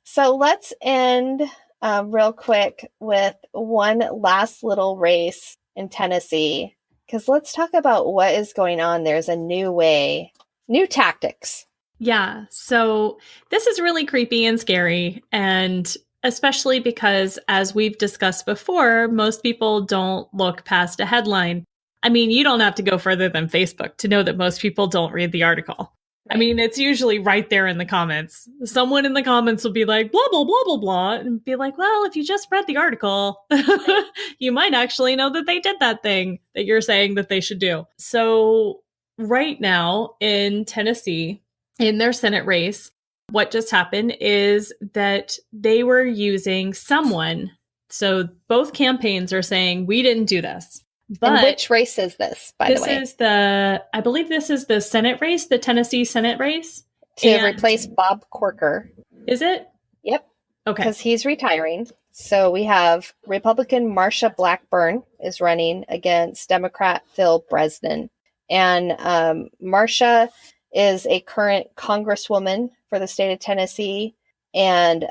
Speaker 3: So let's end real quick with one last little race in Tennessee, because let's talk about what is going on. There's a new tactics.
Speaker 2: Yeah. So this is really creepy and scary. And especially because, as we've discussed before, most people don't look past a headline. I mean, you don't have to go further than Facebook to know that most people don't read the article. Right. I mean, it's usually right there in the comments. Someone in the comments will be like, blah, blah, blah, blah, blah, and be like, well, if you just read the article, you might actually know that they did that thing that you're saying that they should do. So right now in Tennessee, in their Senate race, what just happened is that they were using someone. So both campaigns are saying, we didn't do this. But
Speaker 3: and which race is this, by the way?
Speaker 2: I believe this is the Senate race, the Tennessee Senate race.
Speaker 3: To replace Bob Corker.
Speaker 2: Is it?
Speaker 3: Yep.
Speaker 2: Okay.
Speaker 3: Because he's retiring. So we have Republican Marsha Blackburn is running against Democrat Phil Bresnan. And Marsha is a current congresswoman for the state of Tennessee. And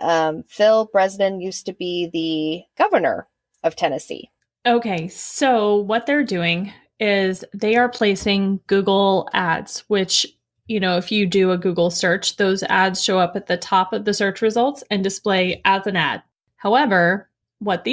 Speaker 3: Phil Bresnan used to be the governor of Tennessee.
Speaker 2: Okay, so what they're doing is they are placing Google ads, which, if you do a Google search, those ads show up at the top of the search results and display as an ad. However, what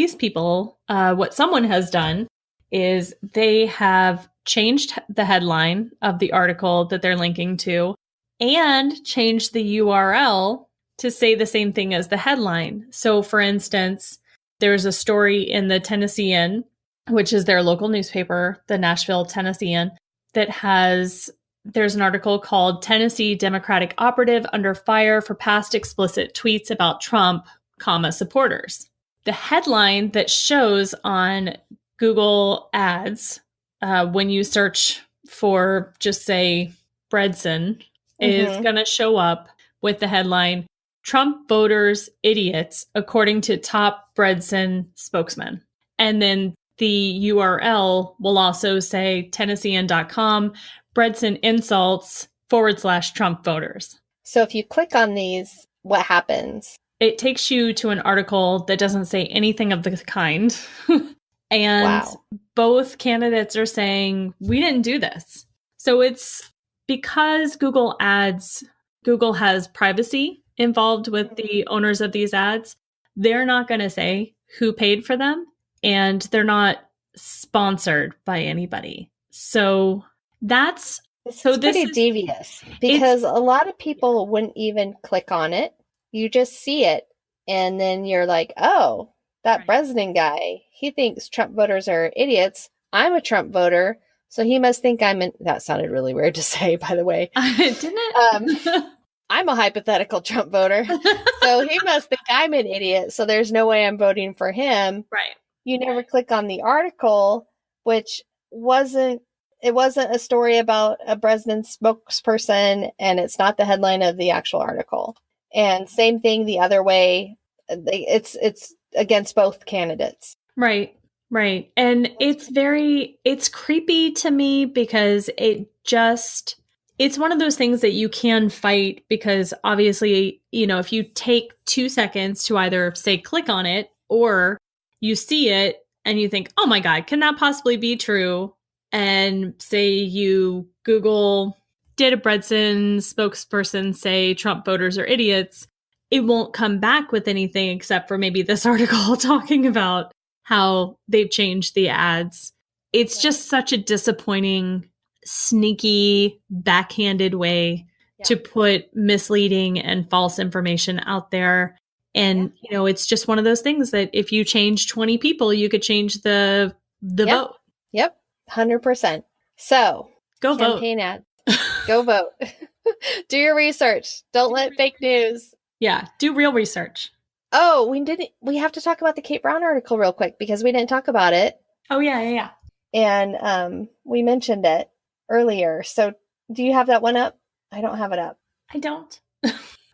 Speaker 2: someone has done is they have changed the headline of the article that they're linking to and changed the URL to say the same thing as the headline. So, for instance, there's a story in the Tennessean, which is their local newspaper, the Nashville Tennessean, that there's an article called Tennessee Democratic Operative Under Fire for Past Explicit Tweets About Trump, supporters. The headline that shows on Google Ads, when you search for, just say, Bredson, is going to show up with the headline, Trump voters idiots, according to top Bredson spokesman. And then the URL will also say Tennessean.com, Bredson insults /Trump voters.
Speaker 3: So if you click on these, what happens?
Speaker 2: It takes you to an article that doesn't say anything of the kind. And both candidates are saying, we didn't do this. So it's because Google has privacy involved with the owners of these ads. They're not going to say who paid for them, and they're not sponsored by anybody. So that's
Speaker 3: pretty devious, because a lot of people wouldn't even click on it. You just see it, and then you're like, oh, that Bresnan guy, he thinks Trump voters are idiots. I'm a Trump voter, so he must think that sounded really weird to say, by the way.
Speaker 2: Didn't it?
Speaker 3: I'm a hypothetical Trump voter, so he must think I'm an idiot, so there's no way I'm voting for him.
Speaker 2: Right.
Speaker 3: You never click on the article, which wasn't a story about a Bresnan spokesperson, and it's not the headline of the actual article. And same thing the other way. It's against both candidates.
Speaker 2: Right. And it's creepy to me, because it's one of those things that you can fight, because obviously, if you take 2 seconds to either say click on it, or you see it and you think, oh my God, can that possibly be true? And say you Google, did a Bresnan spokesperson say Trump voters are idiots? It won't come back with anything except for maybe this article talking about how they've changed the ads. It's just such a disappointing, sneaky, backhanded way to put misleading and false information out there. And, it's just one of those things that if you change 20 people, you could change the vote.
Speaker 3: Yep. 100%. So
Speaker 2: go vote.
Speaker 3: Campaign ads. Go vote. Do your research. Don't let fake news.
Speaker 2: Yeah. Do real research.
Speaker 3: Oh, we have to talk about the Kate Brown article real quick, because we didn't talk about it.
Speaker 2: Oh, yeah.
Speaker 3: And we mentioned it earlier. So do you have that one up? I don't have it up.
Speaker 2: I don't.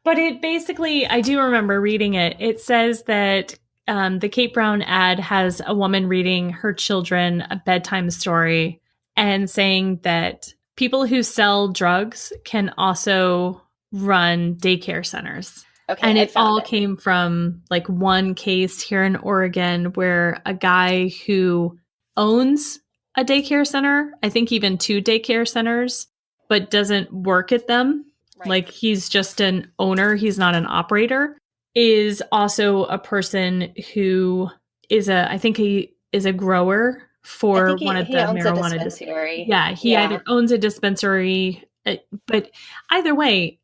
Speaker 2: But it basically, I do remember reading it. It says that the Kate Brown ad has a woman reading her children a bedtime story and saying that people who sell drugs can also run daycare centers. Okay, and it all came from like one case here in Oregon where a guy who owns a daycare center, I think even 2 daycare centers, but doesn't work at them. Right. Like he's just an owner. He's not an operator. Is also a person who is I think he is a grower for one of the marijuana dispensaries. Yeah, he either owns a dispensary, but either way,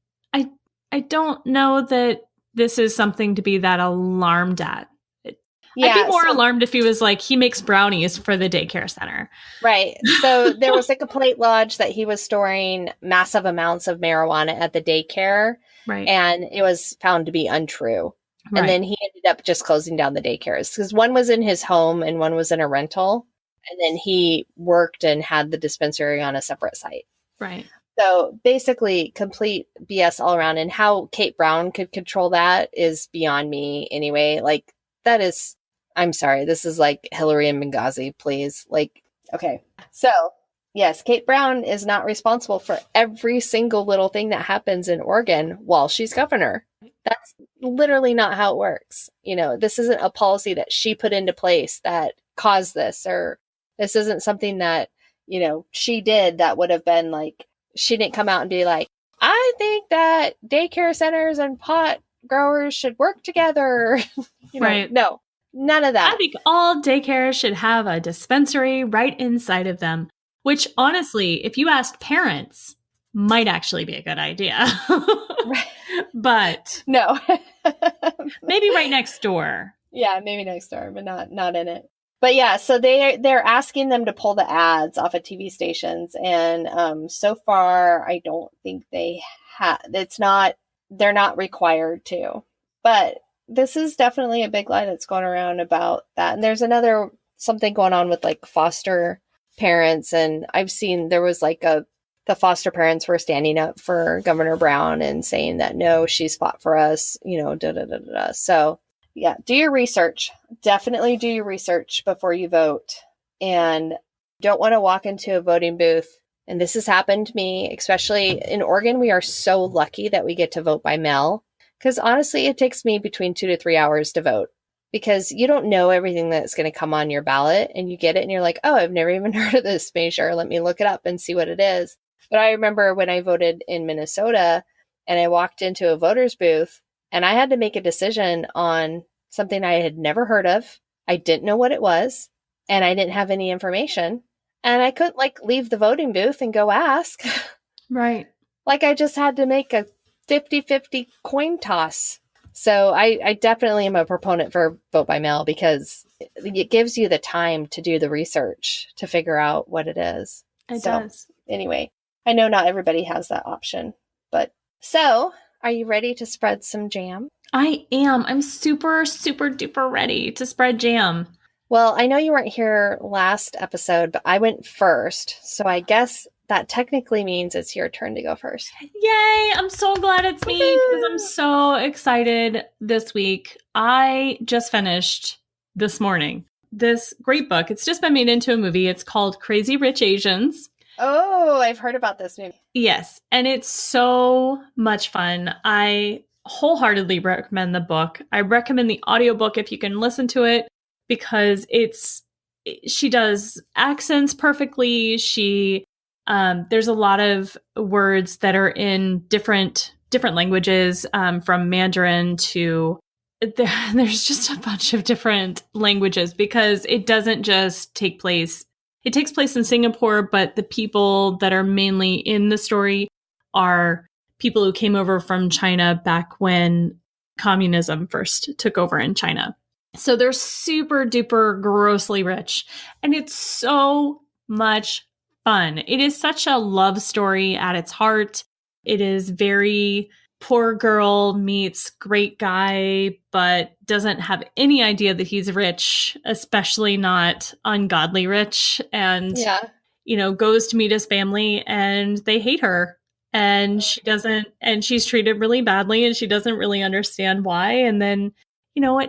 Speaker 2: I don't know that this is something to be that alarmed at. I'd be more alarmed if he was like, he makes brownies for the daycare center. Right.
Speaker 3: So there was a complaint lodged that he was storing massive amounts of marijuana at the daycare.
Speaker 2: Right.
Speaker 3: And it was found to be untrue. Right. And then he ended up just closing down the daycares, because one was in his home and one was in a rental. And then he worked and had the dispensary on a separate site.
Speaker 2: Right.
Speaker 3: So basically complete BS all around. And how Kate Brown could control that is beyond me anyway. Like that is, I'm sorry, this is like Hillary and Benghazi, please. Like, okay. So yes, Kate Brown is not responsible for every single little thing that happens in Oregon while she's governor. That's literally not how it works. This isn't a policy that she put into place that caused this, or this isn't something that, she did that would have been like, she didn't come out and be like, I think that daycare centers and pot growers should work together.
Speaker 2: Right.
Speaker 3: No, none of that.
Speaker 2: I think all daycares should have a dispensary right inside of them, which honestly, if you asked parents, might actually be a good idea.
Speaker 3: Right.
Speaker 2: But
Speaker 3: no,
Speaker 2: maybe right next door.
Speaker 3: Yeah, maybe next door, but not in it. But yeah, so they're asking them to pull the ads off of TV stations, and so far I don't think they have. They're not required to. But this is definitely a big lie that's going around about that. And there's something going on with like foster parents, and I've seen there was like the foster parents were standing up for Governor Brown and saying that no, she's fought for us, So yeah, do your research. Definitely do your research before you vote. And don't want to walk into a voting booth and this has happened to me, especially in Oregon, we are so lucky that we get to vote by mail. Because honestly, it takes me between 2 to 3 hours to vote because you don't know everything that's going to come on your ballot, and you get it and you're like, oh, I've never even heard of this measure. Let me look it up and see what it is. But I remember when I voted in Minnesota and I walked into a voter's booth and I had to make a decision on something I had never heard of. I didn't know what it was and I didn't have any information. And I couldn't leave the voting booth and go ask.
Speaker 2: Right.
Speaker 3: I just had to make a 50-50 coin toss. So I definitely am a proponent for vote by mail because it gives you the time to do the research to figure out what it is.
Speaker 2: It does.
Speaker 3: Anyway, I know not everybody has that option, but so are you ready to spread some jam?
Speaker 2: I am. I'm super, super duper ready to spread jam.
Speaker 3: Well, I know you weren't here last episode, but I went first. So I guess that technically means it's your turn to go first.
Speaker 2: Yay! I'm so glad it's me because I'm so excited this week. I just finished this morning this great book. It's just been made into a movie. It's called Crazy Rich Asians.
Speaker 3: Oh, I've heard about this movie.
Speaker 2: Yes, and it's so much fun. I wholeheartedly recommend the book. I recommend the audiobook if you can listen to it because she does accents perfectly. There's a lot of words that are in different languages, from Mandarin to there's just a bunch of different languages because it doesn't just take place. It takes place in Singapore, but the people that are mainly in the story are people who came over from China back when communism first took over in China. So they're super duper grossly rich, and it's so much fun. It is such a love story at its heart. It is very poor girl meets great guy, but doesn't have any idea that he's rich, especially not ungodly rich. And, goes to meet his family and they hate her. And she's treated really badly and she doesn't really understand why. And then, I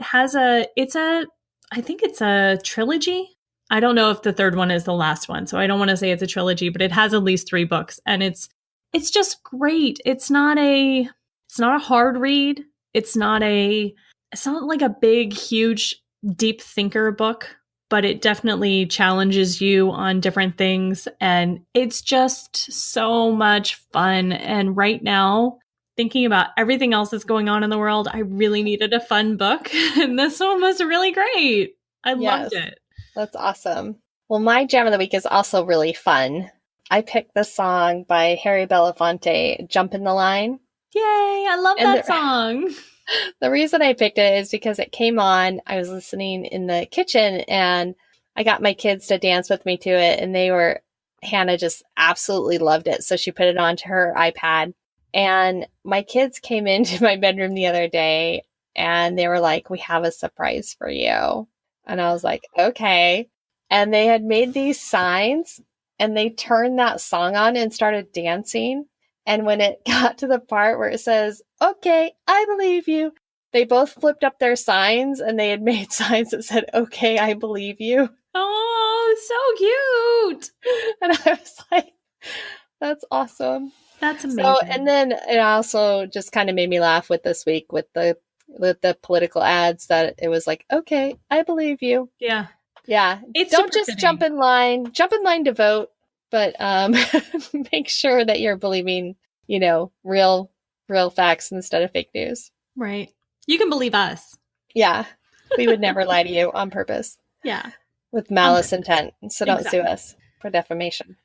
Speaker 2: think it's a trilogy. I don't know if the third one is the last one, so I don't want to say it's a trilogy, but it has at least 3 books, and it's just great. It's not a hard read. It's not like a big, huge, deep thinker book, but it definitely challenges you on different things, and it's just so much fun. And right now, thinking about everything else that's going on in the world, I really needed a fun book, and this one was really great. I loved it.
Speaker 3: That's awesome. Well, my jam of the week is also really fun. I picked the song by Harry Belafonte, Jump in the Line.
Speaker 2: Yay, I love that song.
Speaker 3: The reason I picked it is because it came on, I was listening in the kitchen and I got my kids to dance with me to it, and Hannah just absolutely loved it. So she put it onto her iPad, and my kids came into my bedroom the other day and they were like, "We have a surprise for you." And I was like, okay. And they had made these signs and they turned that song on and started dancing. And when it got to the part where it says, "Okay, I believe you," they both flipped up their signs and they had made signs that said, "Okay, I believe you."
Speaker 2: Oh, so cute.
Speaker 3: And I was like, that's awesome.
Speaker 2: That's amazing.
Speaker 3: So, and then it also just kind of made me laugh with this week with the political ads that it was like, "Okay, I believe you."
Speaker 2: Yeah.
Speaker 3: Yeah. Don't just fitting. Jump in line to vote, but make sure that you're believing, real facts instead of fake news.
Speaker 2: Right. You can believe us.
Speaker 3: Yeah. We would never lie to you on purpose.
Speaker 2: Yeah.
Speaker 3: With malice intent. So don't sue us for defamation.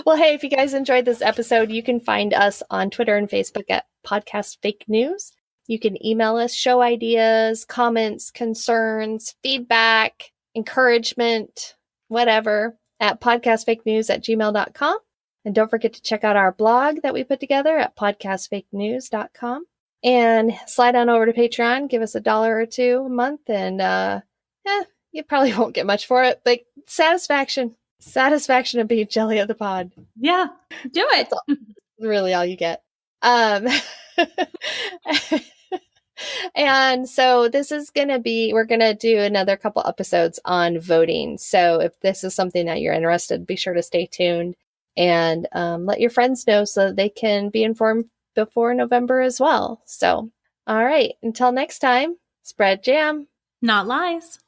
Speaker 3: Well, hey, if you guys enjoyed this episode, you can find us on Twitter and Facebook at Podcast Fake News. You can email us show ideas, comments, concerns, feedback, encouragement, whatever, at podcastfakenews@gmail.com. And don't forget to check out our blog that we put together at podcastfakenews.com. And slide on over to Patreon, give us $1 or $2 a month, and you probably won't get much for it, but satisfaction of being jelly of the pod.
Speaker 2: Yeah, do it.
Speaker 3: That's really all you get. And so this is going to be, we're going to do another couple episodes on voting. So if this is something that you're interested, be sure to stay tuned and let your friends know so that they can be informed before November as well. So, all right, until next time, spread jam.
Speaker 2: Not lies.